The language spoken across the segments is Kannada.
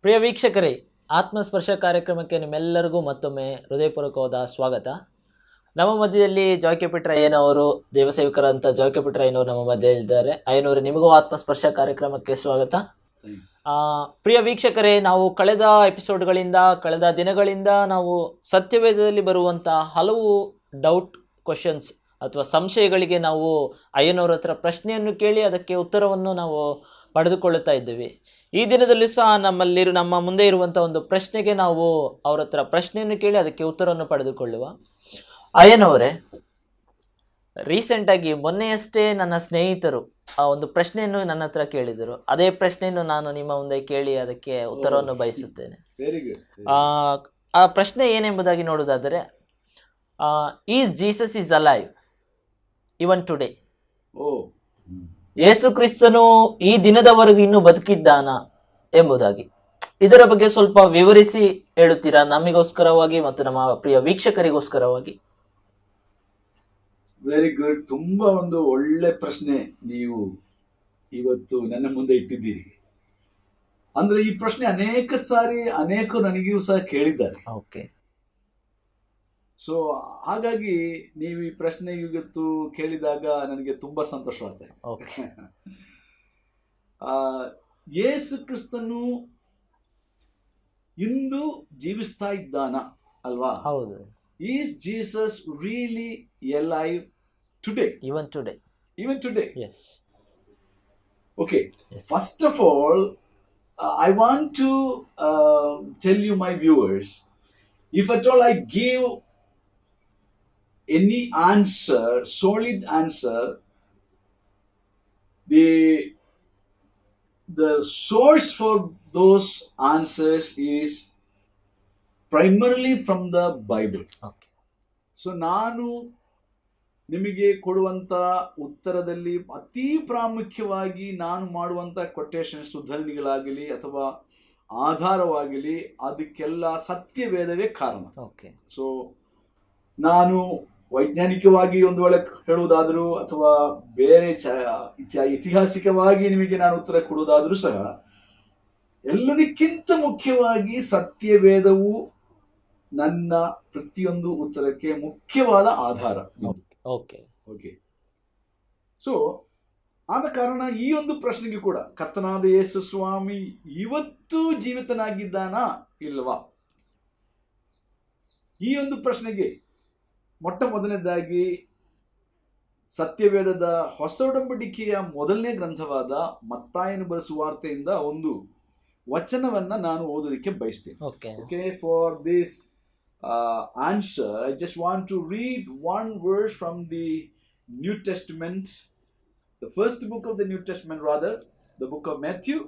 ಪ್ರಿಯ ವೀಕ್ಷಕರೇ, ಆತ್ಮಸ್ಪರ್ಶ ಕಾರ್ಯಕ್ರಮಕ್ಕೆ ನಿಮ್ಮೆಲ್ಲರಿಗೂ ಮತ್ತೊಮ್ಮೆ ಹೃದಯಪೂರ್ವಕವಾದ ಸ್ವಾಗತ. ನಮ್ಮ ಮಧ್ಯದಲ್ಲಿ ಜೋಕೆ ಪಿಟ್ರ ಅಯ್ಯನವರು, ದೇವಸೇವಕರಂತ ಜೋಕೆ ಪಿಟ್ರ ಅಯ್ಯನವರು ನಮ್ಮ ಮಧ್ಯದಲ್ಲಿದ್ದಾರೆ. ಅಯ್ಯನವರು, ನಿಮಗೂ ಆತ್ಮಸ್ಪರ್ಶ ಕಾರ್ಯಕ್ರಮಕ್ಕೆ ಸ್ವಾಗತ. ಪ್ರಿಯ ವೀಕ್ಷಕರೇ, ನಾವು ಕಳೆದ ಎಪಿಸೋಡ್ಗಳಿಂದ, ಕಳೆದ ದಿನಗಳಿಂದ ನಾವು ಸತ್ಯವೇದದಲ್ಲಿ ಬರುವಂಥ ಹಲವು ಡೌಟ್ ಕ್ವಶನ್ಸ್ ಅಥವಾ ಸಂಶಯಗಳಿಗೆ ನಾವು ಅಯ್ಯನವ್ರ ಹತ್ರ ಪ್ರಶ್ನೆಯನ್ನು ಕೇಳಿ ಅದಕ್ಕೆ ಉತ್ತರವನ್ನು ನಾವು ಪಡೆದುಕೊಳ್ಳುತ್ತಾ ಇದ್ದೀವಿ. ಈ ದಿನದಲ್ಲಿ ಸಹ ನಮ್ಮ ಮುಂದೆ ಇರುವಂಥ ಒಂದು ಪ್ರಶ್ನೆಗೆ ನಾವು ಅವ್ರ ಹತ್ರ ಪ್ರಶ್ನೆಯನ್ನು ಕೇಳಿ ಅದಕ್ಕೆ ಉತ್ತರವನ್ನು ಪಡೆದುಕೊಳ್ಳುವ. ಅಯ್ಯನವರೇ, ರೀಸೆಂಟಾಗಿ ಮೊನ್ನೆಯಷ್ಟೇ ನನ್ನ ಸ್ನೇಹಿತರು ಆ ಒಂದು ಪ್ರಶ್ನೆಯನ್ನು ನನ್ನ ಹತ್ರ ಕೇಳಿದರು. ಅದೇ ಪ್ರಶ್ನೆಯನ್ನು ನಾನು ನಿಮ್ಮ ಮುಂದೆ ಕೇಳಿ ಅದಕ್ಕೆ ಉತ್ತರವನ್ನು ಬಯಸುತ್ತೇನೆ. ಆ ಪ್ರಶ್ನೆ ಏನೆಂಬುದಾಗಿ ನೋಡುವುದಾದರೆ, is Jesus is alive even today? Yesu ಕ್ರಿಸ್ತನು ಈ ದಿನದವರೆಗೂ ಇನ್ನೂ ಬದುಕಿದ್ದಾನ ಎಂಬುದಾಗಿ. ಇದರ ಬಗ್ಗೆ ಸ್ವಲ್ಪ ವಿವರಿಸಿ ಹೇಳುತ್ತೀರಾ ನಮಗೋಸ್ಕರವಾಗಿ ಮತ್ತು ನಮ್ಮ ಪ್ರಿಯ ವೀಕ್ಷಕರಿಗೋಸ್ಕರವಾಗಿ? Very good. ತುಂಬಾ ಒಂದು ಒಳ್ಳೆ ಪ್ರಶ್ನೆ ನೀವು ಇವತ್ತು ನನ್ನ ಮುಂದೆ ಇಟ್ಟಿದ್ದೀರಿ. ಅಂದ್ರೆ ಈ ಪ್ರಶ್ನೆ ಅನೇಕ ಸಾರಿ ಅನೇಕರು ನನಗೂ ಸಹ ಕೇಳಿದ್ದಾರೆ. ಓಕೆ. ಸೊ ಹಾಗಾಗಿ ನೀವು ಈ ಪ್ರಶ್ನೆ ಇವತ್ತು ಕೇಳಿದಾಗ ನನಗೆ ತುಂಬಾ ಸಂತೋಷ ಆಗ್ತಾ ಇದೆ. ಯೇಸು ಕ್ರಿಸ್ತನು ಇಂದು ಜೀವಿಸ್ತಾ ಇದ್ದಾನ ಅಲ್ವಾ? ಹೌದು. Is Jesus really alive today? Even today. Even today? Yes. Okay. Yes. First of all, I want to tell you, my viewers, if at all I give any answer, solid answer, the source for those answers is primarily from the Bible. Okay. So ನಾನು ನಿಮಗೆ ಕೊಡುವಂತ ಉತ್ತರದಲ್ಲಿ ಅತಿ ಪ್ರಾಮುಖ್ಯವಾಗಿ ನಾನು ಮಾಡುವಂತ ಕೊಟೇಶನ್ಸ್, ಉದ್ಧರಣಿಗಳಾಗಲಿ ಅಥವಾ ಆಧಾರವಾಗಲಿ, ಅದಕ್ಕೆಲ್ಲ ಸತ್ಯವೇದವೇ ಕಾರಣ. ಓಕೆ. ಸೊ ನಾನು ವೈಜ್ಞಾನಿಕವಾಗಿ ಒಂದು ವೇಳೆ ಹೇಳುವುದಾದರೂ ಅಥವಾ ಬೇರೆ ಐತಿಹಾಸಿಕವಾಗಿ ನಿಮಗೆ ನಾನು ಉತ್ತರ ಕೊಡುವುದಾದರೂ ಸಹ, ಎಲ್ಲದಕ್ಕಿಂತ ಮುಖ್ಯವಾಗಿ ಸತ್ಯವೇದವು ನನ್ನ ಪ್ರತಿಯೊಂದು ಉತ್ತರಕ್ಕೆ ಮುಖ್ಯವಾದ ಆಧಾರ. ಓಕೆ. ಓಕೆ. ಸೊ ಆದ ಕಾರಣ ಈ ಒಂದು ಪ್ರಶ್ನೆಗೆ ಕೂಡ ಕರ್ತನಾದ ಯೇಸು ಸ್ವಾಮಿ ಇವತ್ತು ಜೀವಿತನಾಗಿದ್ದಾನಾ ಇಲ್ವಾ? ಈ ಒಂದು ಪ್ರಶ್ನೆಗೆ ಮೊಟ್ಟ ಮೊದಲನೇದಾಗಿ ಸತ್ಯವೇದದ ಹೊಸ ಒಡಂಬಡಿಕೆಯ ಮೊದಲನೇ ಗ್ರಂಥವಾದ ಮತ್ತಾಯನ ಬರೆದ ಸುವಾರ್ತೆಯಿಂದ ಒಂದು ವಚನವನ್ನ ನಾನು ಓದೋದಕ್ಕೆ ಬಯಸ್ತೇನೆ. Okay. For this answer, I just want to read one verse from the New Testament, the first book of the New Testament, rather, the book of Matthew,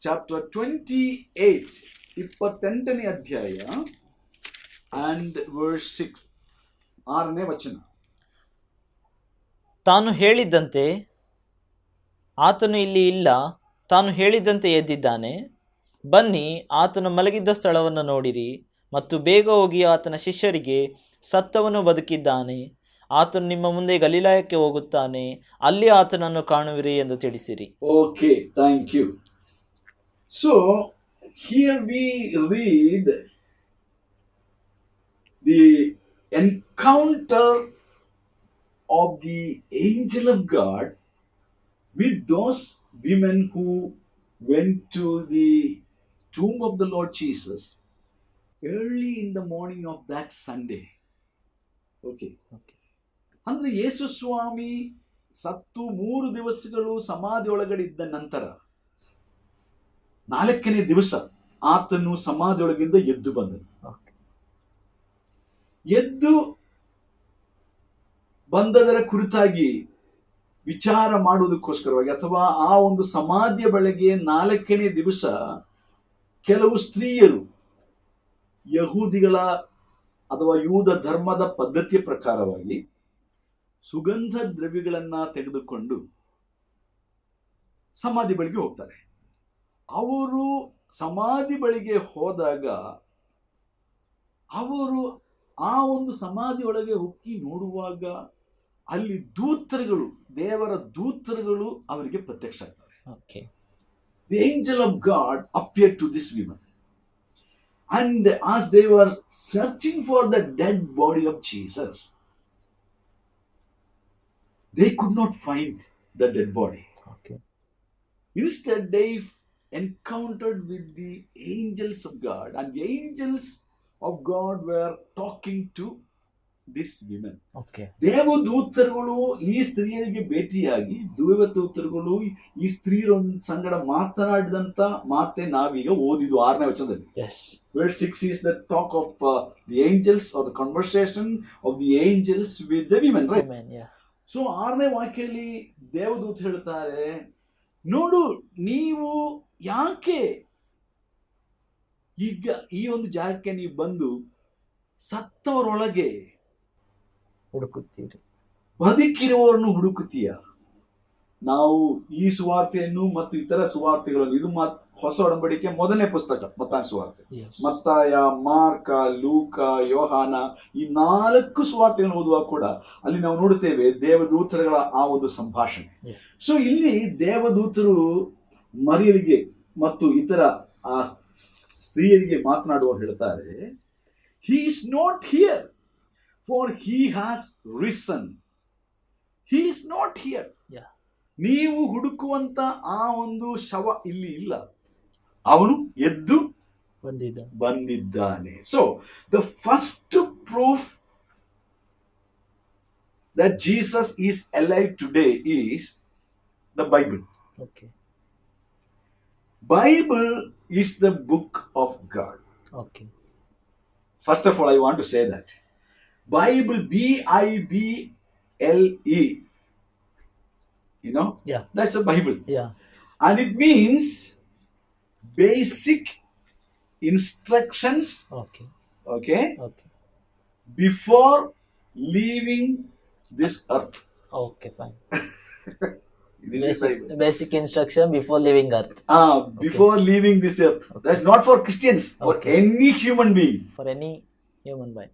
chapter 28, 28ನೇ ಅಧ್ಯಾಯ and verse 6, 6ನೇ ವಚನ. ತಾನು ಹೇಳಿದ್ದಂತೆ ಆತನು ಇಲ್ಲಿ ಇಲ್ಲ, ತಾನು ಹೇಳಿದಂತೆ ಎದ್ದಿದ್ದಾನೆ. ಬನ್ನಿ, ಆತನು ಮಲಗಿದ್ದ ಸ್ಥಳವನ್ನು ನೋಡಿರಿ ಮತ್ತು ಬೇಗ ಹೋಗಿ ಆತನ ಶಿಷ್ಯರಿಗೆ, ಸತ್ತವನು ಬದುಕಿದ್ದಾನೆ, ಆತನು ನಿಮ್ಮ ಮುಂದೆ ಗಲಿಲಾಯಕ್ಕೆ ಹೋಗುತ್ತಾನೆ, ಅಲ್ಲಿ ಆತನನ್ನು ಕಾಣುವಿರಿ ಎಂದು ತಿಳಿಸಿರಿ. Okay, thank you. So here we read the encounter of the angel of God with those women who went to the tomb of the Lord Jesus early in the morning of that Sunday. Okay. ಅಂದ್ರೆ ಯೇಸು ಸ್ವಾಮಿ ಸತ್ತು 3 ದಿವಸಗಳು ಸಮಾಧಿ ಒಳಗಡೆ ಇದ್ದ ನಂತರ 4ನೇ ದಿವಸ ಆತನು ಸಮಾಧಿಯೊಳಗಿಂದ ಎದ್ದು ಬಂದನು. ಎದ್ದು ಬಂದದರ ಕುರಿತಾಗಿ ವಿಚಾರ ಮಾಡುವುದಕ್ಕೋಸ್ಕರವಾಗಿ, ಅಥವಾ ಆ ಒಂದು ಸಮಾಧಿಯ ಬಳಿಗೆ 4ನೇ ದಿವಸ ಕೆಲವು ಸ್ತ್ರೀಯರು ಯಹೂದಿಗಳ ಅಥವಾ ಯೂದ ಧರ್ಮದ ಪದ್ಧತಿಯ ಪ್ರಕಾರವಾಗಿ ಸುಗಂಧ ದ್ರವ್ಯಗಳನ್ನ ತೆಗೆದುಕೊಂಡು ಸಮಾಧಿ ಬಳಿಗೆ ಹೋಗ್ತಾರೆ. ಅವರು ಸಮಾಧಿ ಬಳಿಗೆ ಹೋದಾಗ ಅವರು ಆ ಒಂದು ಸಮಾಧಿಯೊಳಗೆ ಹೊಕ್ಕಿ ನೋಡುವಾಗ ಅಲ್ಲಿ ದೂತರುಗಳು, ದೇವರ ದೂತರುಗಳು ಅವರಿಗೆ ಪ್ರತ್ಯಕ್ಷ ಆಗ್ತಾರೆ. the angel of God appeared to this woman. And as they were searching for the dead body of Jesus, they could not find the dead body. Okay. Instead, they encountered with the angels of God, and the angels of God were talking to this women. Okay. ದೇವದೂತರುಗಳು ಈ ಸ್ತ್ರೀಯರಿಗೆ ಭೇಟಿಯಾಗಿ ದೇವದೂತರುಗಳು ಈ ಸ್ತ್ರೀಯರ ಸಂಗಡ ಮಾತನಾಡಿದಂತ ಮಾತೆ ನಾವೀಗ ಓದಿದ್ದು 6ನೇ ವಚನದಲ್ಲಿ. Yes. Verse 6 is the talk of the angels, or the conversation of the angels with the women, right? Amen. Yeah. So 6ನೇ ವಾಕ್ಯದಲ್ಲಿ ದೇವದೂತ ಹೇಳ್ತಾರೆ, ನೋಡು, ನೀವು ಯಾಕೆ ಈಗ ಈ ಒಂದು ಜಾಗಕ್ಕೆ ನೀವು ಬಂದು ಸತ್ತವರೊಳಗೆ ಹುಡುಕುತ್ತೀರಿ, ಬದುಕಿರುವವರನ್ನು ಹುಡುಕುತ್ತೀಯ. ನಾವು ಈ ಸುವಾರ್ತೆಯನ್ನು ಮತ್ತು ಇತರ ಸುವಾರ್ತೆಗಳನ್ನು, ಇದು ಹೊಸ ಒಡಂಬಡಿಕೆ ಮೊದಲನೇ ಪುಸ್ತಕ ಮತ್ತಾಯ ಸುವಾರ್ತೆ, Yes. ಮತ್ತಾಯ, ಮಾರ್ಕ, ಲೂಕ, ಯೋಹಾನ, ಈ 4 ಸುವಾರ್ತೆಗಳನ್ನು ಓದುವಾಗ ಕೂಡ ಅಲ್ಲಿ ನಾವು ನೋಡುತ್ತೇವೆ ದೇವದೂತರುಗಳ ಆ ಒಂದು ಸಂಭಾಷಣೆ. Yeah. ಸೊ ಇಲ್ಲಿ ದೇವದೂತರು ಮರಿಯರಿಗೆ ಮತ್ತು ಇತರ ಆ ಸ್ತ್ರೀಯರಿಗೆ ಮಾತನಾಡುವ ಹೇಳ್ತಾರೆ, he is not here for he has risen. He is not here. Yeah. ನೀವು ಹುಡುಕುವಂತ ಆ ಒಂದು ಶವ ಇಲ್ಲಿ ಇಲ್ಲ, ಅವನು ಎದ್ದು ಬಂದಿದ್ದಾನೆ. So the first proof that Jesus is alive today is the Bible. Okay. Bible is the book of God. Okay. First of all, I want to say that Bible, Bible, you know, Yeah. that's the Bible. Yeah. And it means basic instructions, Okay. okay, Okay. before leaving this earth. Okay. Fine. This is Bible. Basic instruction before leaving earth. Before leaving this earth. Okay. That's not for Christians, for Okay. any human being. For any human being.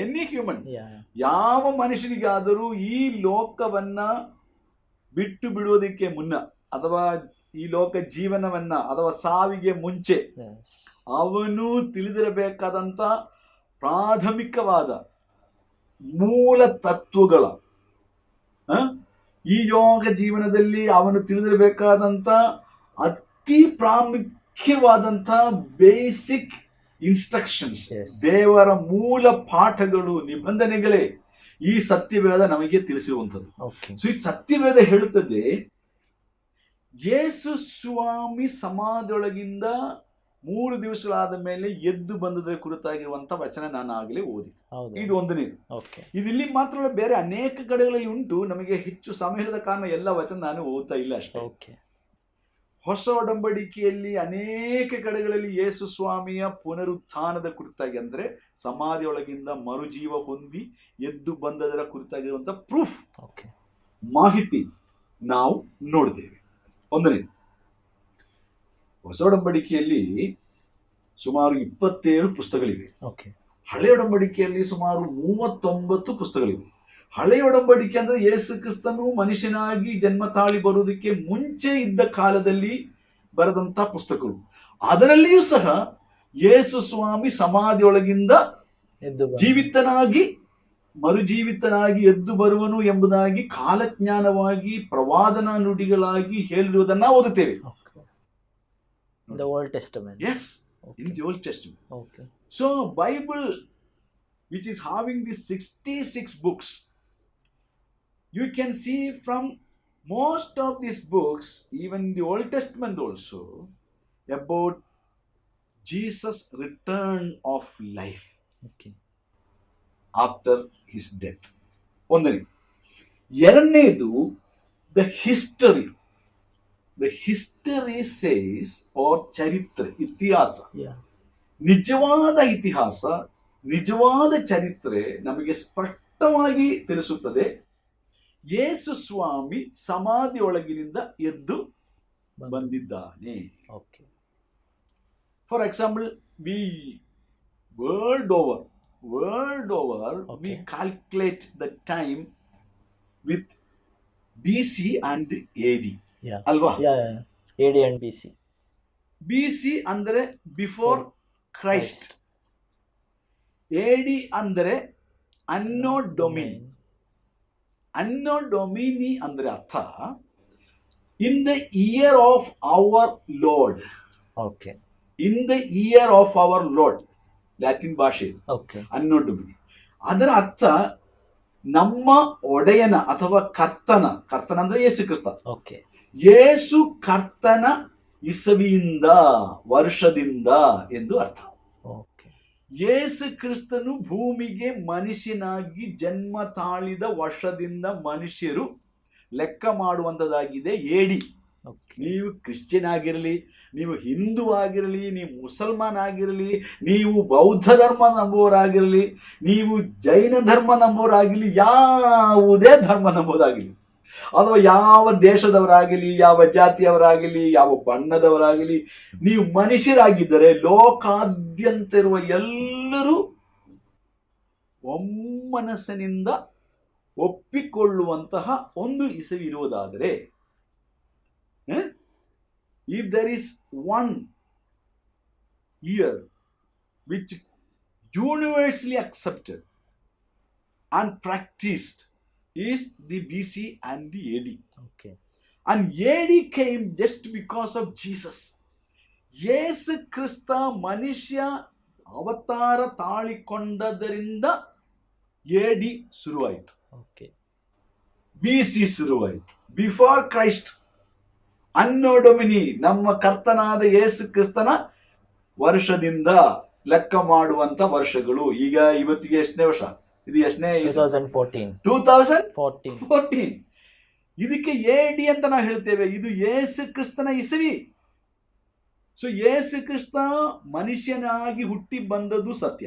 Any human. Yeah. ಯಾವ ಮನುಷ್ಯನಿಗಾದರೂ ಈ ಲೋಕವನ್ನ ಬಿಟ್ಟು ಬಿಡುವುದಕ್ಕೆ ಮುನ್ನ, ಅಥವಾ ಈ ಲೋಕ ಜೀವನವನ್ನ, ಅಥವಾ ಸಾವಿಗೆ ಮುಂಚೆ Yes. ಅವನು ತಿಳಿದಿರಬೇಕಾದಂತ ಪ್ರಾಥಮಿಕವಾದ ಮೂಲ ತತ್ವಗಳ, ಈ ಯೋಗ ಜೀವನದಲ್ಲಿ ಅವನು ತಿಳಿದಿರಬೇಕಾದಂತ ಅತಿ ಪ್ರಾಮುಖ್ಯವಾದಂತ ಬೇಸಿಕ್ ಇನ್ಸ್ಟ್ರಕ್ಷನ್ಸ್, Yes. ದೇವರ ಮೂಲ ಪಾಠಗಳು, ನಿಬಂಧನೆಗಳೇ ಈ ಸತ್ಯವೇದ ನಮಗೆ ತಿಳಿಸಿರುವಂಥದ್ದು. Okay. ಸೊ ಈ ಸತ್ಯವೇದ ಹೇಳುತ್ತದೆ, ಯೇಸು ಸ್ವಾಮಿ ಸಮಾಧಿಯೊಳಗಿಂದ 3 ದಿವಸಗಳಾದ ಮೇಲೆ ಎದ್ದು ಬಂದದರ ಕುರಿತಾಗಿರುವಂತ ವಚನ ನಾನು ಆಗಲೇ ಓದಿದೆ. ಹೌದು. ಇದು ಒಂದನೇದು. Okay. ಇದು ಇಲ್ಲಿ ಮಾತ್ರ ಅಲ್ಲ, ಬೇರೆ ಅನೇಕ ಕಡೆಗಳಲ್ಲಿ ಉಂಟು. ನಮಗೆ ಹೆಚ್ಚು ಸಮಯದ ಕಾರಣ ಎಲ್ಲ ವಚನ ನಾನು ಓದ್ತಾ ಇಲ್ಲ ಅಷ್ಟೇ. Okay. ಹೊಸ ಒಡಂಬಡಿಕೆಯಲ್ಲಿ ಅನೇಕ ಕಡೆಗಳಲ್ಲಿ ಯೇಸು ಸ್ವಾಮಿಯ ಪುನರುತ್ಥಾನದ ಕುರಿತಾಗಿ, ಅಂದ್ರೆ ಸಮಾಧಿಯೊಳಗಿಂದ ಮರುಜೀವ ಹೊಂದಿ ಎದ್ದು ಬಂದದರ ಕುರಿತಾಗಿರುವಂತ ಪ್ರೂಫ್, Okay. ಮಾಹಿತಿ ನಾವು ನೋಡ್ತೇವೆ. ಒಂದನೇದು, ಹೊಸ ಒಡಂಬಡಿಕೆಯಲ್ಲಿ ಸುಮಾರು 27 ಪುಸ್ತಕಗಳಿವೆ. Okay. ಹಳೆಯ ಒಡಂಬಡಿಕೆಯಲ್ಲಿ ಸುಮಾರು 39 ಪುಸ್ತಕಗಳಿವೆ. ಹಳೆಯ ಒಡಂಬಡಿಕೆ ಅಂದ್ರೆ ಯೇಸು ಕ್ರಿಸ್ತನು ಮನುಷ್ಯನಾಗಿ ಜನ್ಮ ತಾಳಿ ಬರುವುದಕ್ಕೆ ಮುಂಚೆ ಇದ್ದ ಕಾಲದಲ್ಲಿ ಬರೆದಂತ ಪುಸ್ತಕಗಳು. ಅದರಲ್ಲಿಯೂ ಸಹ ಯೇಸು ಸ್ವಾಮಿ ಸಮಾಧಿಯೊಳಗಿಂದ ಜೀವಿತನಾಗಿ ಮರುಜೀವಿತನಾಗಿ ಎದ್ದು ಬರುವನು ಎಂಬುದಾಗಿ ಕಾಲಜ್ಞಾನವಾಗಿ ಪ್ರವಾದನಾ ನುಡಿಗಳಾಗಿ ಹೇಳಿರುವುದನ್ನ ಓದುತ್ತೇವೆ. In the Old Testament. Yes, Okay. in the Old Testament. Okay. So Bible, which is having these 66 books, you can see from most of these books, even in the Old Testament also, about Jesus' return of life Okay. after his death. ಒಂದನೇ. ಎರಡನೇದು, the history says, or ಚರಿತ್ರೆ, ಇತಿಹಾಸ, Yeah. ನಿಜವಾದ ಇತಿಹಾಸ, ನಿಜವಾದ ಚರಿತ್ರೆ ನಮಗೆ ಸ್ಪಷ್ಟವಾಗಿ ತಿಳಿಸುತ್ತದೆ, ಯೇಸು ಸ್ವಾಮಿ ಸಮಾಧಿಯೊಳಗಿನಿಂದ ಎದ್ದು ಬಂದಿದ್ದಾನೆ. Okay. For example, world over Okay. we calculate the time with BC and AD. Yeah. ಅಲ್ವಾ? Yeah. Yeah. AD and BC. BC ಅಂದರೆ ಬಿಫೋರ್ ಕ್ರೈಸ್ಟ್. AD ಅಂದರೆ ಅನ್ನೋ ಡೊಮಿನಿ. ಅನ್ನೋ ಡೊಮಿನಿ ಅಂದರೆ ಅರ್ಥ in the year of our lord. Okay. In the year of our lord, Latin ಭಾಷೆ. ಓಕೆ. ಅನ್ನೋ ಡೊಮಿನಿ ಅದರ ಅರ್ಥ ನಮ್ಮ ಒಡೆಯನ ಅಥವಾ ಕರ್ತನ ಅಂದ್ರೆ ಯೇಸು ಕ್ರಿಸ್ತ. ಓಕೆ. ಯೇಸು ಕರ್ತನ ಇಸವಿಯಿಂದ, ವರ್ಷದಿಂದ ಎಂದು ಅರ್ಥ. ಓಕೆ. ಯೇಸು ಕ್ರಿಸ್ತನು ಭೂಮಿಗೆ ಮನುಷ್ಯನಾಗಿ ಜನ್ಮ ತಾಳಿದ ವರ್ಷದಿಂದ ಮನುಷ್ಯರು ಲೆಕ್ಕ ಮಾಡುವಂಥದ್ದಾಗಿದೆ ಏಡಿ. ನೀವು ಕ್ರಿಶ್ಚಿಯನ್ ಆಗಿರಲಿ, ನೀವು ಹಿಂದೂ ಆಗಿರಲಿ, ನೀವು ಮುಸಲ್ಮಾನ್ ಆಗಿರಲಿ, ನೀವು ಬೌದ್ಧ ಧರ್ಮ ನಂಬುವವರಾಗಿರಲಿ, ನೀವು ಜೈನ ಧರ್ಮ ನಂಬುವವರಾಗಿರಲಿ, ಯಾವುದೇ ಧರ್ಮ ನಂಬುವುದಾಗಿರಲಿ, ಅಥವಾ ಯಾವ ದೇಶದವರಾಗಲಿ, ಯಾವ ಜಾತಿಯವರಾಗಲಿ, ಯಾವ ಬಣ್ಣದವರಾಗಲಿ, ನೀವು ಮನುಷ್ಯರಾಗಿದ್ದರೆ ಲೋಕಾದ್ಯಂತ ಇರುವ ಎಲ್ಲರೂ ಒಮ್ಮನಸ್ಸಿನಿಂದ ಒಪ್ಪಿಕೊಳ್ಳುವಂತಹ ಒಂದು ಇಸವಿ ಇರುವುದಾದರೆ, if there is one year which universally accepted and practiced is the BC and the AD. Okay. And AD came just because of Jesus. Yesu Krista ಮನುಷ್ಯ ಅವತಾರ ತಾಳಿಕೊಂಡದರಿಂದ AD ಶುರುವಾಯಿತು. Okay. BC ಶುರುವಾಯಿತು, ಬಿಫೋರ್ ಕ್ರೈಸ್ಟ್. ಅನ್ನೋ ಡೊಮಿನಿ ನಮ್ಮ ಕರ್ತನಾದ ಯೇಸು ಕ್ರಿಸ್ತನ ವರ್ಷದಿಂದ ಲೆಕ್ಕ ಮಾಡುವಂತ ವರ್ಷಗಳು. ಈಗ ಇವತ್ತಿಗೆ ಎಷ್ಟನೇ ವರ್ಷ? ಇದು ಎಷ್ಟನೇ? 2014. ಇದಕ್ಕೆ AD ಅಂತ ನಾವು ಹೇಳ್ತೇವೆ. ಇದು ಯೇಸು ಕ್ರಿಸ್ತನ ಇಸವಿ. ಸೊ ಯೇಸು ಕ್ರಿಸ್ತ ಮನುಷ್ಯನಾಗಿ ಹುಟ್ಟಿ ಬಂದದ್ದು ಸತ್ಯ.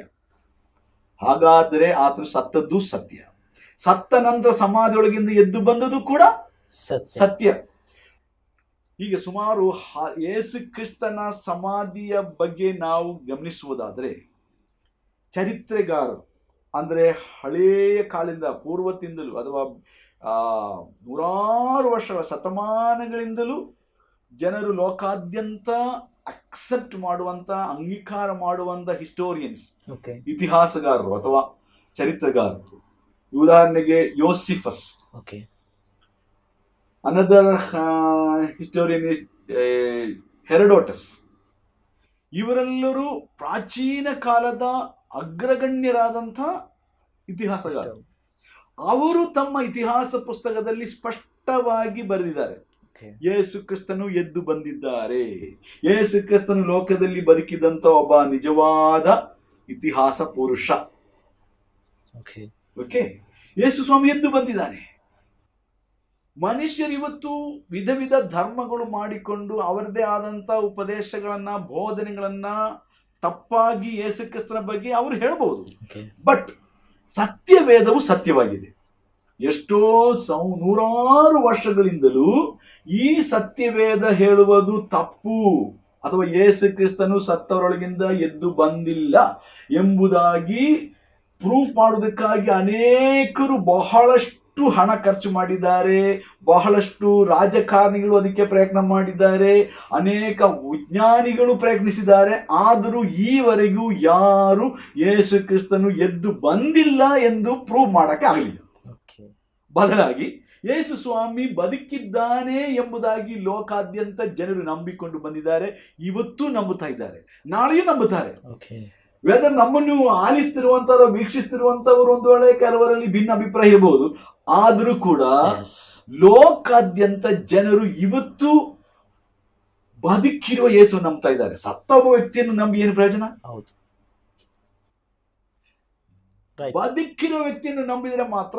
ಹಾಗಾದರೆ ಆತನು ಸತ್ತದ್ದು ಸತ್ಯ. ಸತ್ತ ನಂತರ ಸಮಾಧಿಯೊಳಗಿಂದ ಎದ್ದು ಬಂದದ್ದು ಕೂಡ ಸತ್ಯ. ಈಗ ಸುಮಾರು ಯೇಸು ಕ್ರಿಸ್ತನ ಸಮಾಧಿಯ ಬಗ್ಗೆ ನಾವು ಗಮನಿಸುವುದಾದರೆ, ಚರಿತ್ರೆಗಾರರು ಅಂದರೆ ಹಳೆಯ ಕಾಲದಿಂದ, ಪೂರ್ವದಿಂದಲೂ ಅಥವಾ ನೂರಾರು ವರ್ಷಗಳ ಶತಮಾನಗಳಿಂದಲೂ ಜನರು ಲೋಕಾದ್ಯಂತ ಅಕ್ಸೆಪ್ಟ್ ಮಾಡುವಂತ, ಅಂಗೀಕಾರ ಮಾಡುವಂತ ಹಿಸ್ಟೋರಿಯನ್ಸ್, ಇತಿಹಾಸಗಾರರು ಅಥವಾ ಚರಿತ್ರೆಗಾರರು. ಉದಾಹರಣೆಗೆ ಯೋಸಿಫಸ್, ಅನದರ್ ಹಿಸ್ಟೋರಿಯನ್ ಇಸ್ ಹೆರೋಡೋಟಸ್. ಇವರೆಲ್ಲರೂ ಪ್ರಾಚೀನ ಕಾಲದ ಅಗ್ರಗಣ್ಯರಾದಂಥ ಇತಿಹಾಸಗಾರರು. ಅವರು ತಮ್ಮ ಇತಿಹಾಸ ಪುಸ್ತಕದಲ್ಲಿ ಸ್ಪಷ್ಟವಾಗಿ ಬರೆದಿದ್ದಾರೆ, ಯೇಸು ಕ್ರಿಸ್ತನು ಎದ್ದು ಬಂದಿದ್ದಾರೆ, ಯೇಸು ಕ್ರಿಸ್ತನು ಲೋಕದಲ್ಲಿ ಬದುಕಿದಂತ ಒಬ್ಬ ನಿಜವಾದ ಇತಿಹಾಸ ಪುರುಷ. ಓಕೆ, ಯೇಸು ಸ್ವಾಮಿ ಎದ್ದು ಬಂದಿದ್ದಾನೆ. ಮನುಷ್ಯರು ಇವತ್ತು ವಿಧ ವಿಧ ಧರ್ಮಗಳು ಮಾಡಿಕೊಂಡು ಅವರದೇ ಆದಂತ ಉಪದೇಶಗಳನ್ನ, ಬೋಧನೆಗಳನ್ನ ತಪ್ಪಾಗಿ ಯೇಸು ಕ್ರಿಸ್ತನ ಬಗ್ಗೆ ಅವರು ಹೇಳ್ಬಹುದು. ಬಟ್ ಸತ್ಯವೇದವು ಸತ್ಯವಾಗಿದೆ. ಎಷ್ಟೋ ನೂರಾರು ವರ್ಷಗಳಿಂದಲೂ ಈ ಸತ್ಯವೇದ ಹೇಳುವುದು ತಪ್ಪು ಅಥವಾ ಯೇಸು ಕ್ರಿಸ್ತನು ಸತ್ತವರೊಳಗಿಂದ ಎದ್ದು ಬಂದಿಲ್ಲ ಎಂಬುದಾಗಿ ಪ್ರೂಫ್ ಮಾಡುವುದಕ್ಕಾಗಿ ಅನೇಕರು ಬಹಳಷ್ಟು ಹಣ ಖರ್ಚು ಮಾಡಿದ್ದಾರೆ, ಬಹಳಷ್ಟು ರಾಜಕಾರಣಿಗಳು ಅದಕ್ಕೆ ಪ್ರಯತ್ನ ಮಾಡಿದ್ದಾರೆ, ಅನೇಕ ವಿಜ್ಞಾನಿಗಳು ಪ್ರಯತ್ನಿಸಿದ್ದಾರೆ. ಆದರೂ ಈವರೆಗೂ ಯಾರು ಯೇಸು ಕ್ರಿಸ್ತನು ಎದ್ದು ಬಂದಿಲ್ಲ ಎಂದು ಪ್ರೂವ್ ಮಾಡಕ್ಕೆ ಆಗಲಿಲ್ಲ. ಬದಲಾಗಿ ಯೇಸು ಸ್ವಾಮಿ ಬದುಕಿದ್ದಾನೆ ಎಂಬುದಾಗಿ ಲೋಕಾದ್ಯಂತ ಜನರು ನಂಬಿಕೊಂಡು ಬಂದಿದ್ದಾರೆ, ಇವತ್ತು ನಂಬುತ್ತಾ ಇದ್ದಾರೆ, ನಾಳೆಯೂ ನಂಬುತ್ತಾರೆ. ವೆದರ್ ನಮ್ಮನ್ನು ಆಲಿಸ್ತಿರುವಂತವರು, ವೀಕ್ಷಿಸ್ತಿರುವಂತವರು ಒಂದು ವೇಳೆ ಕೆಲವರಲ್ಲಿ ಭಿನ್ನ ಅಭಿಪ್ರಾಯ ಇರಬಹುದು, ಆದರೂ ಕೂಡ ಲೋಕಾದ್ಯಂತ ಜನರು ಇವತ್ತು ಬದುಕಿರುವ ಯೇಸು ನಂಬ್ತಾ ಇದ್ದಾರೆ. ಸತ್ತ ಒಬ್ಬ ವ್ಯಕ್ತಿಯನ್ನು ನಂಬಿ ಏನು ಪ್ರಯೋಜನ? ಬದುಕಿರುವ ವ್ಯಕ್ತಿಯನ್ನು ನಂಬಿದರೆ ಮಾತ್ರ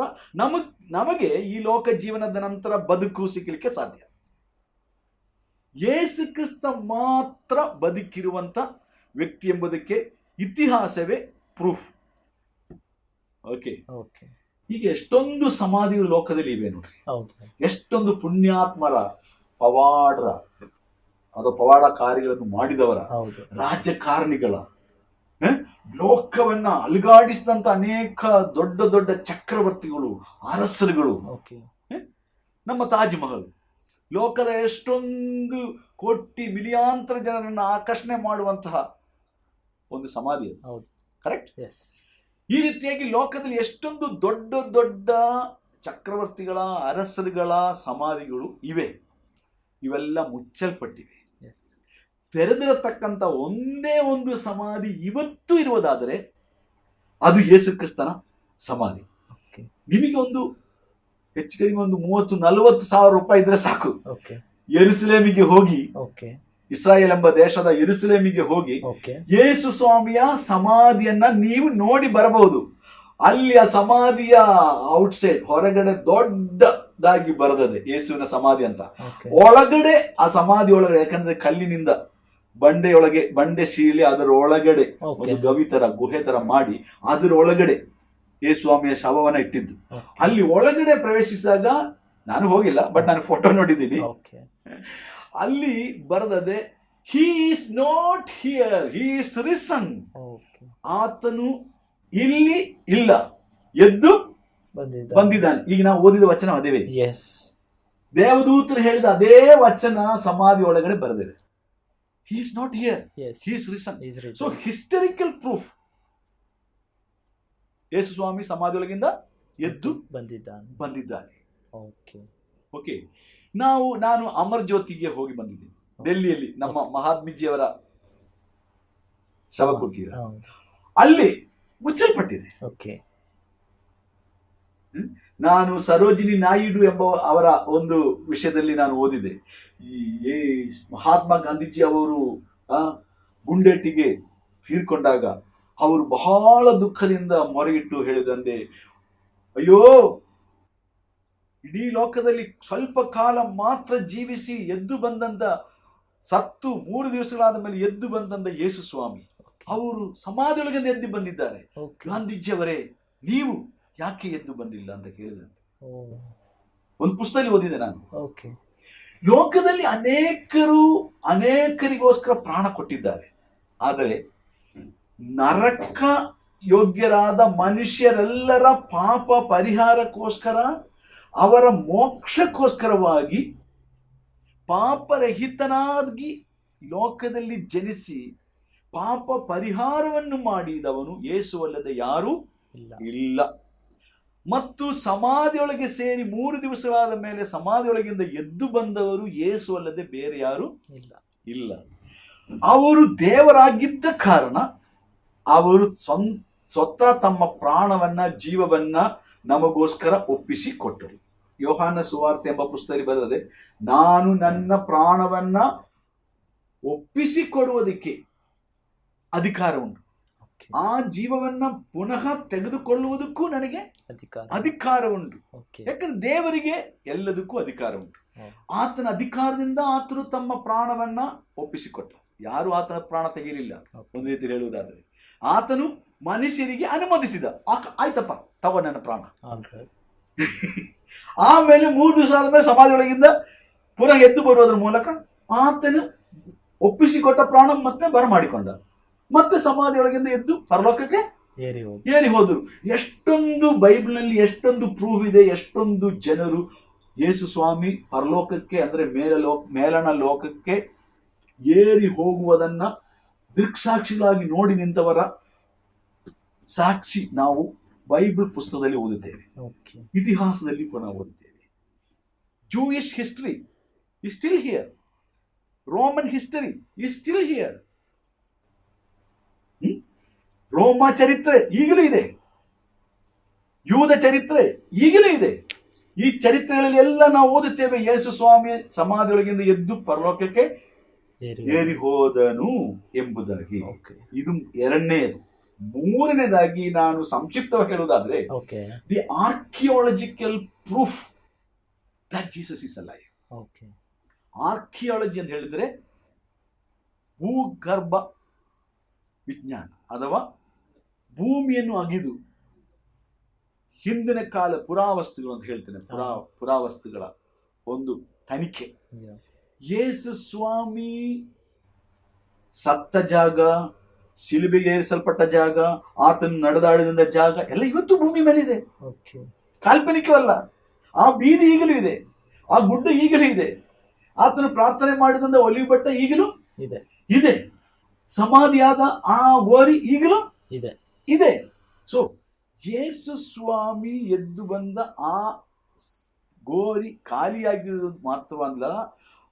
ನಮಗೆ ಈ ಲೋಕ ಜೀವನದ ನಂತರ ಬದುಕು ಸಿಗಲಿಕ್ಕೆ ಸಾಧ್ಯ. ಯೇಸು ಕ್ರಿಸ್ತ ಮಾತ್ರ ಬದುಕಿರುವಂತ ವ್ಯಕ್ತಿ ಎಂಬುದಕ್ಕೆ ಇತಿಹಾಸವೇ ಪ್ರೂಫ್. ಓಕೆ, ಹೀಗೆ ಎಷ್ಟೊಂದು ಸಮಾಧಿಗಳು ಲೋಕದಲ್ಲಿ ಇವೆ ನೋಡ್ರಿ. ಎಷ್ಟೊಂದು ಪುಣ್ಯಾತ್ಮರ, ಪವಾಡರ ಅಥವಾ ಪವಾಡಕಾರಿಗಳನ್ನು ಮಾಡಿದವರ, ರಾಜಕಾರಣಿಗಳ, ಲೋಕವನ್ನ ಅಲುಗಾಡಿಸಿದಂತ ಅನೇಕ ದೊಡ್ಡ ದೊಡ್ಡ ಚಕ್ರವರ್ತಿಗಳು, ಅರಸರುಗಳು. ನಮ್ಮ ತಾಜ್ ಮಹಲ್, ಲೋಕದ ಎಷ್ಟೊಂದು ಕೋಟಿ ಮಿಲಿಯಾಂತರ ಜನರನ್ನು ಆಕರ್ಷಣೆ ಮಾಡುವಂತಹ ಒಂದು ಸಮಾಧಿ ಅದು. ಹೌದು. ಕರೆಕ್ಟ್. ಎಸ್. ಈ ರೀತಿಯಾಗಿ ಲೋಕದಲ್ಲಿ ಎಷ್ಟೊಂದು ದೊಡ್ಡ ದೊಡ್ಡ ಚಕ್ರವರ್ತಿಗಳ ಅರಸರುಗಳ ಸಮಾಧಿಗಳು ಇವೆ. ಇವೆಲ್ಲ ಮುಚ್ಚಲ್ಪಟ್ಟಿವೆ. ಎಸ್. ತೆರೆದಿರತಕ್ಕಂಥ ಒಂದೇ ಒಂದು ಸಮಾಧಿ ಇವತ್ತು ಇರುವುದಾದರೆ ಅದು ಯೇಸು ಕ್ರಿಸ್ತನ ಸಮಾಧಿ. ಓಕೆ. ನಿಮಗೆ ಒಂದು ಹೆಚ್ಚು ಕಡಿಮೆ ಒಂದು 30-40 ಸಾವಿರ ರೂಪಾಯಿ ಇದ್ರೆ ಸಾಕು, ಓಕೆ, ಯೆರೂಸಲೇಮಿಗೆ ಹೋಗಿ, ಓಕೆ, ಇಸ್ರಾಯೇಲ್ ಎಂಬ ದೇಶದ ಯೆರೂಸಲೇಮಿಗೆ ಹೋಗಿ ಓಕೆ, ಯೇಸು ಸ್ವಾಮಿಯ ಸಮಾಧಿಯನ್ನ ನೀವು ನೋಡಿ ಬರಬಹುದು. ಅಲ್ಲಿ ಆ ಸಮಾಧಿಯ ಔಟ್ಸೈಡ್ ಹೊರಗಡೆ ದೊಡ್ಡದಾಗಿ ಬರೆದದೆ ಯೇಸುವಿನ ಸಮಾಧಿ ಅಂತ. ಓಕೆ, ಒಳಗಡೆ ಆ ಸಮಾಧಿ ಒಳಗಡೆ, ಯಾಕಂದ್ರೆ ಕಲ್ಲಿನಿಂದ ಬಂಡೆಯೊಳಗೆ ಬಂಡೆ ಶೀಲಿ ಅದರ ಒಳಗಡೆ ಓಕೆ, ಒಂದು ಗವಿ ತರ ಗುಹೆ ತರ ಮಾಡಿ ಅದರ ಒಳಗಡೆ ಯೇಸು ಸ್ವಾಮಿಯ ಶವವನ್ನ ಇಟ್ಟಿದ್ದು. ಅಲ್ಲಿ ಒಳಗಡೆ ಪ್ರವೇಶಿಸಿದಾಗ ನಾನು ಹೋಗಿಲ್ಲ, ಬಟ್ ನಾನು ಫೋಟೋ ನೋಡಿದ್ದೀನಿ. ಓಕೆ, ಅಲ್ಲಿ ಬರೆದದೆ, he is not here, he is risen. Okay, ಆತನು ಇಲ್ಲಿ ಇಲ್ಲ, ಎದ್ದು ಬಂದಿದ್ದಾನೆ. ಈಗ ನಾವು ಓದಿದ ವಚನ ಅದೇವೆ. ಎಸ್. ದೇವದೂತರು ಹೇಳಿದ ಅದೇ ವಚನ ಸಮಾಧಿ ಒಳಗಡೆ ಬರೆದಿದೆ. He is not here, he is risen. So historical proof, Yesu ಸ್ವಾಮಿ ಸಮಾಧಿ ಒಳಗಿಂದ ಎದ್ದು ಬಂದಿದ್ದಾನೆ. Okay, okay. ನಾನು ಅಮರ್ ಜ್ಯೋತಿಗೆ ಹೋಗಿ ಬಂದಿದ್ದೇನೆ, ಡೆಲ್ಲಿಯಲ್ಲಿ ನಮ್ಮ ಮಹಾತ್ಮಿಜಿಯವರ ಶವಕುಟೀರ. ಅಲ್ಲಿ ಮುಚ್ಚಲ್ಪಟ್ಟಿದೆ. ಓಕೆ. ನಾನು ಸರೋಜಿನಿ ನಾಯ್ಡು ಎಂಬ ಅವರ ಒಂದು ವಿಷಯದಲ್ಲಿ ನಾನು ಓದಿದೆ. ಈ ಮಹಾತ್ಮ ಗಾಂಧೀಜಿ ಅವರು ಗುಂಡೇಟಿಗೆ ತೀರ್ಕೊಂಡಾಗ ಅವರು ಬಹಳ ದುಃಖದಿಂದ ಮೊರೆಯಿಟ್ಟು ಹೇಳಿದಂತೆ, ಅಯ್ಯೋ, ಇಡೀ ಲೋಕದಲ್ಲಿ ಸ್ವಲ್ಪ ಕಾಲ ಮಾತ್ರ ಜೀವಿಸಿ ಎದ್ದು ಬಂದಂತ, ಸತ್ತು 3 ದಿವಸಗಳಾದ ಮೇಲೆ ಎದ್ದು ಬಂದಂತ ಯೇಸು ಸ್ವಾಮಿ ಅವರು ಸಮಾಧಿಯೊಳಗಿಂದ ಎದ್ದು ಬಂದಿದ್ದಾರೆ. ಗಾಂಧೀಜಿಯವರೇ, ನೀವು ಯಾಕೆ ಎದ್ದು ಬಂದಿಲ್ಲ ಅಂತ ಕೇಳಿದಂತೆ ಒಂದು ಪುಸ್ತಕದಲ್ಲಿ ಓದಿದೆ ನಾನು. ಲೋಕದಲ್ಲಿ ಅನೇಕರಿಗೋಸ್ಕರ ಪ್ರಾಣ ಕೊಟ್ಟಿದ್ದಾರೆ, ಆದರೆ ನರಕ ಯೋಗ್ಯರಾದ ಮನುಷ್ಯರೆಲ್ಲರ ಪಾಪ ಪರಿಹಾರಕ್ಕೋಸ್ಕರ, ಅವರ ಮೋಕ್ಷಕ್ಕೋಸ್ಕರವಾಗಿ ಪಾಪರಹಿತನಾಗಿ ಲೋಕದಲ್ಲಿ ಜನಿಸಿ ಪಾಪ ಪರಿಹಾರವನ್ನು ಮಾಡಿದವನು ಯೇಸುವಲ್ಲದೆ ಯಾರೂ ಇಲ್ಲ. ಮತ್ತು ಸಮಾಧಿಯೊಳಗೆ ಸೇರಿ 3 ದಿವಸಗಳಾದ ಮೇಲೆ ಸಮಾಧಿಯೊಳಗಿಂದ ಎದ್ದು ಬಂದವರು ಯೇಸು ಅಲ್ಲದೆ ಬೇರೆ ಯಾರು ಇಲ್ಲ. ಅವರು ದೇವರಾಗಿದ್ದ ಕಾರಣ ಅವರು ಸ್ವತಃ ತಮ್ಮ ಪ್ರಾಣವನ್ನ, ಜೀವವನ್ನ ನಮಗೋಸ್ಕರ ಒಪ್ಪಿಸಿ ಕೊಟ್ಟರು. ಯೋಹಾನ ಸುವಾರ್ತೆ ಎಂಬ ಪುಸ್ತಕದಲ್ಲಿ ಬರೆದಿದೆ, ನಾನು ನನ್ನ ಪ್ರಾಣವನ್ನ ಒಪ್ಪಿಸಿ ಕೊಡುವುದಕ್ಕೆ ಅಧಿಕಾರ ಉಂಟು, ಆ ಜೀವವನ್ನ ಪುನಃ ತೆಗೆದುಕೊಳ್ಳುವುದಕ್ಕೂ ನನಗೆ ಅಧಿಕಾರ ಉಂಟು. ಯಾಕಂದ್ರೆ ದೇವರಿಗೆ ಎಲ್ಲದಕ್ಕೂ ಅಧಿಕಾರ ಉಂಟು. ಆತನ ಅಧಿಕಾರದಿಂದ ಆತನು ತಮ್ಮ ಪ್ರಾಣವನ್ನ ಒಪ್ಪಿಸಿಕೊಟ್ಟ. ಯಾರು ಆತನ ಪ್ರಾಣ ತೆಗೀಲಿಲ್ಲ. ಒಂದು ರೀತಿ ಹೇಳುವುದಾದ್ರೆ ಆತನು ಮನುಷ್ಯರಿಗೆ ಅನುಮತಿಸಿದ, ಆಯ್ತಪ್ಪ ತಗೋ ನನ್ನ ಪ್ರಾಣ. ಆಮೇಲೆ 3 ದಿವಸ ಆದ್ಮೇಲೆ ಸಮಾಧಿಯೊಳಗಿಂದ ಪುನಃ ಎದ್ದು ಬರುವುದರ ಮೂಲಕ ಆತನು ಒಪ್ಪಿಸಿಕೊಟ್ಟ ಪ್ರಾಣ ಮತ್ತೆ ಬರಮಾಡಿಕೊಂಡ. ಮತ್ತೆ ಸಮಾಧಿಯೊಳಗಿಂದ ಎದ್ದು ಪರಲೋಕಕ್ಕೆ ಏರಿ ಹೋದರು. ಎಷ್ಟೊಂದು ಬೈಬಲ್ನಲ್ಲಿ ಎಷ್ಟೊಂದು ಪ್ರೂಫ್ ಇದೆ. ಎಷ್ಟೊಂದು ಜನರು ಯೇಸು ಸ್ವಾಮಿ ಪರಲೋಕಕ್ಕೆ ಅಂದ್ರೆ ಮೇಲಣ ಲೋಕಕ್ಕೆ ಏರಿ ಹೋಗುವುದನ್ನ ದೃಕ್ಸಾಕ್ಷಿಗಳಾಗಿ ನೋಡಿ ನಿಂತವರ ಸಾಕ್ಷಿ ನಾವು ಬೈಬಲ್ ಪುಸ್ತಕದಲ್ಲಿ ಓದುತ್ತೇವೆ, ಇತಿಹಾಸದಲ್ಲಿ ಕೂಡ ಓದುತ್ತೇವೆ. Jewish history is still here. Roman history is still here. ರೋಮ ಚರಿತ್ರೆ ಈಗಲೂ ಇದೆ, ಯೂದ ಚರಿತ್ರೆ ಈಗಲೂ ಇದೆ. ಈ ಚರಿತ್ರೆಗಳಲ್ಲಿ ಎಲ್ಲ ನಾವು ಓದುತ್ತೇವೆ, ಯೇಸು ಸ್ವಾಮಿ ಸಮಾಧಿಯೊಳಗಿಂದ ಎದ್ದು ಪರಲೋಕಕ್ಕೆ ಏರಿ ಹೋದನು ಎಂಬುದಾಗಿ. ಇದು ಎರಡನೇದು. ಮೂರನೇದಾಗಿ ನಾನು ಸಂಕ್ಷಿಪ್ತವಾಗಿ ಹೇಳುವುದಾದ್ರೆ, the archaeological proof that Jesus is alive. Archaeology ಅಂತ ಹೇಳಿದ್ರೆ ಭೂಗರ್ಭ ವಿಜ್ಞಾನ ಅಥವಾ ಭೂಮಿಯನ್ನು ಅಗಿದು ಹಿಂದಿನ ಕಾಲ ಪುರಾವಸ್ತುಗಳು ಅಂತ ಹೇಳ್ತೇನೆ, ಪುರಾವಸ್ತುಗಳ ಒಂದು ತನಿಖೆ. ಯೇಸು ಸ್ವಾಮಿ ಸತ್ತ ಜಾಗ, ಶಿಲುಬೆಗೆ ಏರಿಸಲ್ಪಟ್ಟ ಜಾಗ, ಆತನು ನಡೆದಾಡಿದ ಜಾಗ ಎಲ್ಲ ಇವತ್ತು ಭೂಮಿ ಮೇಲಿದೆ, ಕಾಲ್ಪನಿಕವಲ್ಲ. ಆ ಬೀದಿ ಈಗಲೂ ಇದೆ, ಆ ಗುಡ್ಡ ಈಗಲೂ ಇದೆ. ಆತನು ಪ್ರಾರ್ಥನೆ ಮಾಡಿದಂತ ಒಲಿವು ಬೆಟ್ಟ ಈಗಲೂ ಇದೆ ಇದೆ. ಸಮಾಧಿಯಾದ ಆ ಗೋರಿ ಈಗಲೂ ಇದೆ ಇದೆ. ಸೊ ಯೇಸು ಸ್ವಾಮಿ ಎದ್ದು ಬಂದ ಆ ಗೋರಿ ಖಾಲಿಯಾಗಿರೋದು ಮಾತ್ರವಲ್ಲ,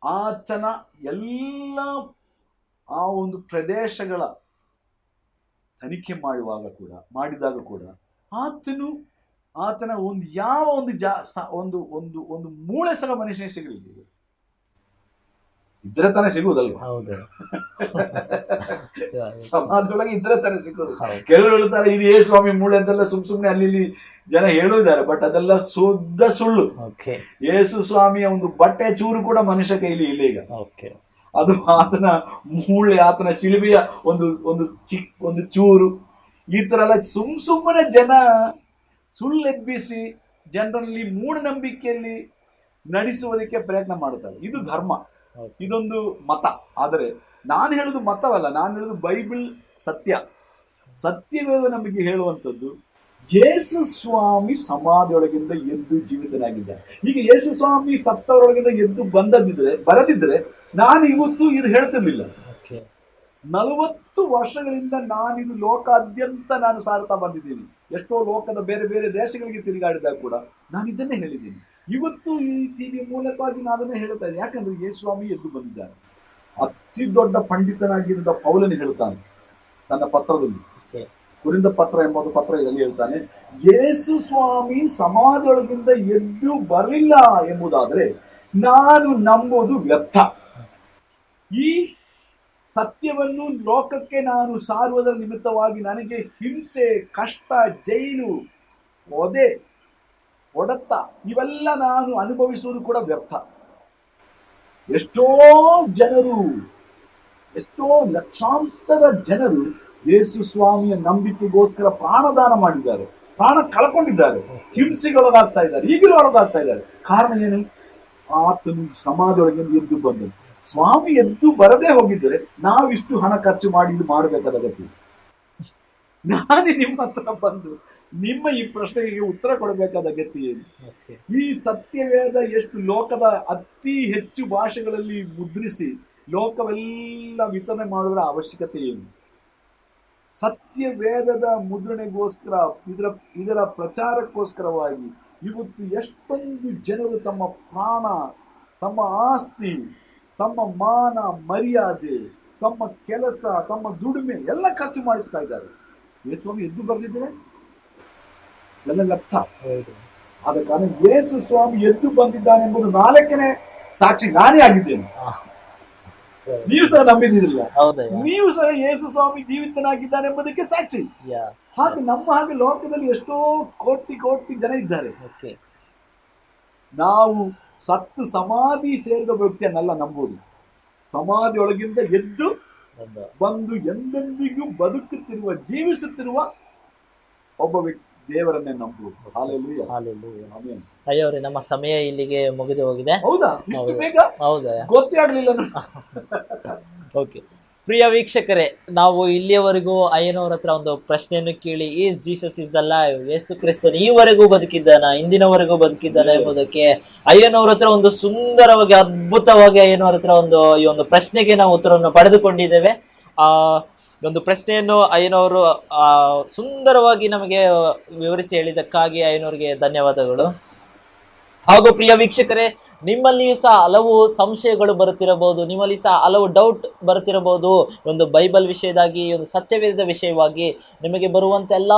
ಆತನ ಎಲ್ಲ ಆ ಒಂದು ಪ್ರದೇಶಗಳ ತನಿಖೆ ಮಾಡಿದಾಗ ಕೂಡ ಆತನ ಒಂದು ಯಾವ ಒಂದು ಒಂದು ಮೂಳೆ ಸಹ ಮನುಷ್ಯನಿಗೆ ಸಿಗಲಿಲ್ಲ. ಇದ್ರೆ ತಾನೇ ಸಿಗುವುದಲ್ವ? ಹೌದು. ಸಮಾಧಿಯೊಳಗೆ ಇದ್ರೆ ತಾನೇ ಸಿಗೋದು. ಕೆಲವರು ಹೇಳ್ತಾರೆ ಇದು ಸ್ವಾಮಿ ಮೂಳೆ ಅಂತೆಲ್ಲ ಸುಮ್ನೆ ಅಲ್ಲಿ ಜನ ಹೇಳುವುದಾರೆ, ಬಟ್ ಅದೆಲ್ಲ ಶುದ್ಧ ಸುಳ್ಳು. ಯೇಸು ಸ್ವಾಮಿಯ ಒಂದು ಬಟ್ಟೆ ಚೂರು ಕೂಡ ಮನುಷ್ಯ ಕೈಲಿ ಇಲ್ಲ ಈಗ. ಅದು ಆತನ ಮೂಳೆ, ಆತನ ಶಿಲುಬೆಯ ಒಂದು ಚೂರು. ಈ ತರ ಎಲ್ಲ ಸುಮ್ಮನೆ ಜನ ಸುಳ್ಳೆಬ್ಬಿಸಿ ಜನರಲ್ಲಿ ಮೂಢನಂಬಿಕೆಯಲ್ಲಿ ನಡೆಸುವುದಕ್ಕೆ ಪ್ರಯತ್ನ ಮಾಡುತ್ತಾರೆ. ಇದು ಧರ್ಮ, ಇದೊಂದು ಮತ. ಆದರೆ ನಾನು ಹೇಳುದು ಮತವಲ್ಲ, ನಾನು ಹೇಳುದು ಬೈಬಲ್ ಸತ್ಯವೇ ನಮಗೆ ಹೇಳುವಂಥದ್ದು. ಯೇಸು ಸ್ವಾಮಿ ಸಮಾಧಿಯೊಳಗಿಂದ ಎದ್ದು ಜೀವಿತನಾಗಿದ್ದಾರೆ. ಈಗ ಯೇಸು ಸ್ವಾಮಿ ಸತ್ತವರೊಳಗಿಂದ ಎದ್ದು ಬರದಿದ್ರೆ ನಾನು ಇವತ್ತು ಇದು ಹೇಳ್ತಿರ್ಲಿಲ್ಲ. 40 ವರ್ಷಗಳಿಂದ ನಾನಿದು ಲೋಕಾದ್ಯಂತ ನಾನು ಸಾರ್ತಾ ಬಂದಿದ್ದೀನಿ. ಎಷ್ಟೋ ಲೋಕದ ಬೇರೆ ಬೇರೆ ದೇಶಗಳಿಗೆ ತಿರುಗಾಡಿದಾಗ ಕೂಡ ನಾನು ಇದನ್ನೇ ಹೇಳಿದ್ದೀನಿ. ಇವತ್ತು ಈ ಟಿವಿ ಮೂಲಕವಾಗಿ ನಾನು ಅದನ್ನೇ ಹೇಳ್ತಾ ಇದ್ದೀನಿ. ಯಾಕಂದ್ರೆ ಯೇಸು ಸ್ವಾಮಿ ಎದ್ದು ಬಂದಿದ್ದಾರೆ. ಅತಿ ದೊಡ್ಡ ಪಂಡಿತನಾಗಿದ್ದ ಪೌಲನು ಹೇಳ್ತಾನೆ ತನ್ನ ಪತ್ರದಲ್ಲಿ, ಕುರಿದ ಪತ್ರ ಎಂಬುದು ಪತ್ರ ಇದರಲ್ಲಿ ಹೇಳ್ತಾನೆ, ಯೇಸು ಸ್ವಾಮಿ ಸಮಾಧಿಯೊಳಗಿಂದ ಎದ್ದು ಬರಲಿಲ್ಲ ಎಂಬುದಾದರೆ ನಾನು ನಂಬುವುದು ವ್ಯರ್ಥ. ಈ ಸತ್ಯವನ್ನು ಲೋಕಕ್ಕೆ ನಾನು ಸಾರುವುದರ ನಿಮಿತ್ತವಾಗಿ ನನಗೆ ಹಿಂಸೆ, ಕಷ್ಟ, ಜೈಲು, ಹೊಡೆತ ಇವೆಲ್ಲ ನಾನು ಅನುಭವಿಸುವುದು ಕೂಡ ವ್ಯರ್ಥ. ಎಷ್ಟೋ ಲಕ್ಷಾಂತರ ಜನರು ಯೇಸು ಸ್ವಾಮಿಯ ನಂಬಿಕೆಗೋಸ್ಕರ ಪ್ರಾಣದಾನ ಮಾಡಿದ್ದಾರೆ, ಪ್ರಾಣ ಕಳ್ಕೊಂಡಿದ್ದಾರೆ, ಹಿಂಸೆಗೊಳಗಾಗ್ತಾ ಇದ್ದಾರೆ, ಈಗಲೂ ಒಳಗಾಗ್ತಾ ಇದ್ದಾರೆ. ಕಾರಣ ಏನು? ಆತನು ಸಮಾಧಿಯೊಳಗಿಂದ ಎದ್ದು ಬಂದನು. ಸ್ವಾಮಿ ಎದ್ದು ಬರದೇ ಹೋಗಿದ್ದರೆ ನಾವಿಷ್ಟು ಹಣ ಖರ್ಚು ಮಾಡಿ ಇದು ಮಾಡಬೇಕಾದ ಗತಿ. ನಾನೇ ನಿಮ್ಮ ಹತ್ರ ಬಂದು ನಿಮ್ಮ ಈ ಪ್ರಶ್ನೆಗೆ ಉತ್ತರ ಕೊಡಬೇಕಾದ ಗತಿ ಏನು? ಈ ಸತ್ಯವೇದ ಎಷ್ಟು ಲೋಕದ ಅತಿ ಹೆಚ್ಚು ಭಾಷೆಗಳಲ್ಲಿ ಮುದ್ರಿಸಿ ಲೋಕವೆಲ್ಲ ವಿತರಣೆ ಮಾಡುವುದರ ಅವಶ್ಯಕತೆ ಏನು? ಸತ್ಯವೇದದ ಮುದ್ರಣೆಗೋಸ್ಕರ, ಇದರ ಪ್ರಚಾರಕ್ಕೋಸ್ಕರವಾಗಿ ಇವತ್ತು ಎಷ್ಟೊಂದು ಜನರು ತಮ್ಮ ಪ್ರಾಣ, ತಮ್ಮ ಆಸ್ತಿ, ತಮ್ಮ ಮಾನ ಮರ್ಯಾದೆ, ತಮ್ಮ ಕೆಲಸ, ತಮ್ಮ ದುಡಿಮೆ ಎಲ್ಲ ಖರ್ಚು ಮಾಡುತ್ತಾ ಇದ್ದಾರೆ. ಯೇಸು ಸ್ವಾಮಿ ಎದ್ದು ಬರೆದಿದ್ದಾರೆ ಎಲ್ಲ ವ್ಯರ್ಥ. ಆದ ಕಾರಣ ಯೇಸು ಸ್ವಾಮಿ ಎದ್ದು ಬಂದಿದ್ದಾನೆ ಎಂಬುದು 4ನೇ ಸಾಕ್ಷಿ ನಾನೇ ಆಗಿದ್ದೇನೆ. ನೀವು ಸಹ ನಂಬಿದಿರಲಿಲ್ಲ, ನೀವು ಸಹ ಯೇಸು ಸ್ವಾಮಿ ಜೀವಿತನಾಗಿದ್ದಾನೆ ಎಂಬುದಕ್ಕೆ ಸಾಕ್ಷಿ. ಹಾಗೆ ನಮ್ಮ ಹಾಗೆ ಲೋಕದಲ್ಲಿ ಎಷ್ಟೋ ಕೋಟಿ ಜನ ಇದ್ದಾರೆ. ನಾವು ಸತ್ತು ಸಮಾಧಿ ಸೇರಿದ ವ್ಯಕ್ತಿಯನ್ನೆಲ್ಲ ನಂಬುವುದು, ಸಮಾಧಿಯೊಳಗಿಂದ ಎದ್ದು ಬಂದು ಎಂದೆಂದಿಗೂ ಬದುಕುತ್ತಿರುವ, ಜೀವಿಸುತ್ತಿರುವ ಒಬ್ಬ ವ್ಯಕ್ತಿ, ದೇವರನ್ನೇ ನಂಬುವುದು. ಅಯ್ಯೋರಿ, ನಮ್ಮ ಸಮಯ ಇಲ್ಲಿಗೆ ಮುಗಿದು ಹೋಗಿದೆ. ಹೌದಾ? ಇಷ್ಟು ಬೇಗ? ಹೌದಾ? ಗೊತ್ತೇ ಆಗ್ಲಿಲ್ಲ. ಓಕೆ, ಪ್ರಿಯ ವೀಕ್ಷಕರೇ, ನಾವು ಇಲ್ಲಿಯವರೆಗೂ ಅಯ್ಯನವರ ಹತ್ರ ಒಂದು ಪ್ರಶ್ನೆಯನ್ನು ಕೇಳಿ, ಈಸ್ ಜೀಸಸ್ ಇಸ್ ಅಲೈವ್, ಯೇಸು ಕ್ರಿಸ್ತನು ಈವರೆಗೂ ಬದುಕಿದ್ದಾನ, ಇಂದಿನವರೆಗೂ ಬದುಕಿದ್ದಾನ ಎಂಬುದಕ್ಕೆ ಅಯ್ಯನವರ ಹತ್ರ ಒಂದು ಸುಂದರವಾಗಿ, ಅದ್ಭುತವಾಗಿ ಅಯ್ಯನವರ ಹತ್ರ ಈ ಒಂದು ಪ್ರಶ್ನೆಗೆ ನಾವು ಉತ್ತರವನ್ನು ಪಡೆದುಕೊಂಡಿದ್ದೇವೆ. ಒಂದು ಪ್ರಶ್ನೆಯನ್ನು ಅಯ್ಯನವರು ಸುಂದರವಾಗಿ ನಮಗೆ ವಿವರಿಸಿ ಹೇಳಿದ್ದಕ್ಕಾಗಿ ಅಯ್ಯನವರಿಗೆ ಧನ್ಯವಾದಗಳು. ಹಾಗೂ ಪ್ರಿಯ ವೀಕ್ಷಕರೇ, ನಿಮ್ಮಲ್ಲಿಯೂ ಸಹ ಹಲವು ಸಂಶಯಗಳು ಬರುತ್ತಿರಬಹುದು, ನಿಮ್ಮಲ್ಲಿ ಸಹ ಹಲವು ಡೌಟ್ ಬರುತ್ತಿರಬಹುದು. ಒಂದು ಬೈಬಲ್ ವಿಷಯದಾಗಿ, ಒಂದು ಸತ್ಯವೇದ ವಿಷಯವಾಗಿ ನಿಮಗೆ ಬರುವಂಥ ಎಲ್ಲ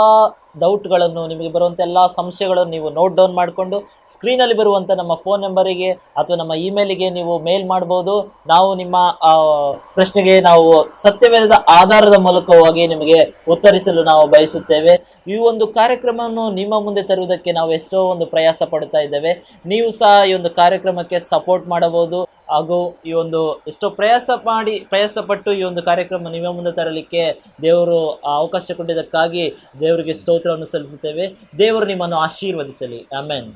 ಡೌಟ್ಗಳನ್ನು, ನಿಮಗೆ ಬರುವಂಥ ಎಲ್ಲ ಸಂಶಯಗಳನ್ನು ನೀವು ನೋಟ್ ಡೌನ್ ಮಾಡಿಕೊಂಡು ಸ್ಕ್ರೀನಲ್ಲಿ ಬರುವಂಥ ನಮ್ಮ ಫೋನ್ ನಂಬರಿಗೆ ಅಥವಾ ನಮ್ಮ ಇಮೇಲಿಗೆ ನೀವು ಮೇಲ್ ಮಾಡ್ಬೋದು. ನಾವು ನಿಮ್ಮ ಪ್ರಶ್ನೆಗೆ ನಾವು ಸತ್ಯವೇದದ ಆಧಾರದ ಮೂಲಕವಾಗಿ ನಿಮಗೆ ಉತ್ತರಿಸಲು ನಾವು ಬಯಸುತ್ತೇವೆ. ಈ ಒಂದು ಕಾರ್ಯಕ್ರಮವನ್ನು ನಿಮ್ಮ ಮುಂದೆ ತರುವುದಕ್ಕೆ ನಾವು ಎಷ್ಟೋ ಒಂದು ಪ್ರಯಾಸ ಪಡ್ತಾ ಇದ್ದೇವೆ. ನೀವು ಸಹ ಈ ಒಂದು ಕಾರ್ಯಕ್ರಮಕ್ಕೆ ಸಪೋರ್ಟ್ ಮಾಡಬಹುದು. ಹಾಗೂ ಈ ಒಂದು ಎಷ್ಟೋ ಪ್ರಯಾಸ ಪಟ್ಟು ಈ ಒಂದು ಕಾರ್ಯಕ್ರಮ ನಿಮ್ಮ ಮುಂದೆ ತರಲಿಕ್ಕೆ ದೇವರು ಅವಕಾಶ ಕೊಟ್ಟಿದ್ದಕ್ಕಾಗಿ ದೇವರಿಗೆ ಸ್ತೋತ್ರವನ್ನು ಸಲ್ಲಿಸುತ್ತೇವೆ. ದೇವರು ನಿಮ್ಮನ್ನು ಆಶೀರ್ವದಿಸಲಿ. ಆಮೆನ್.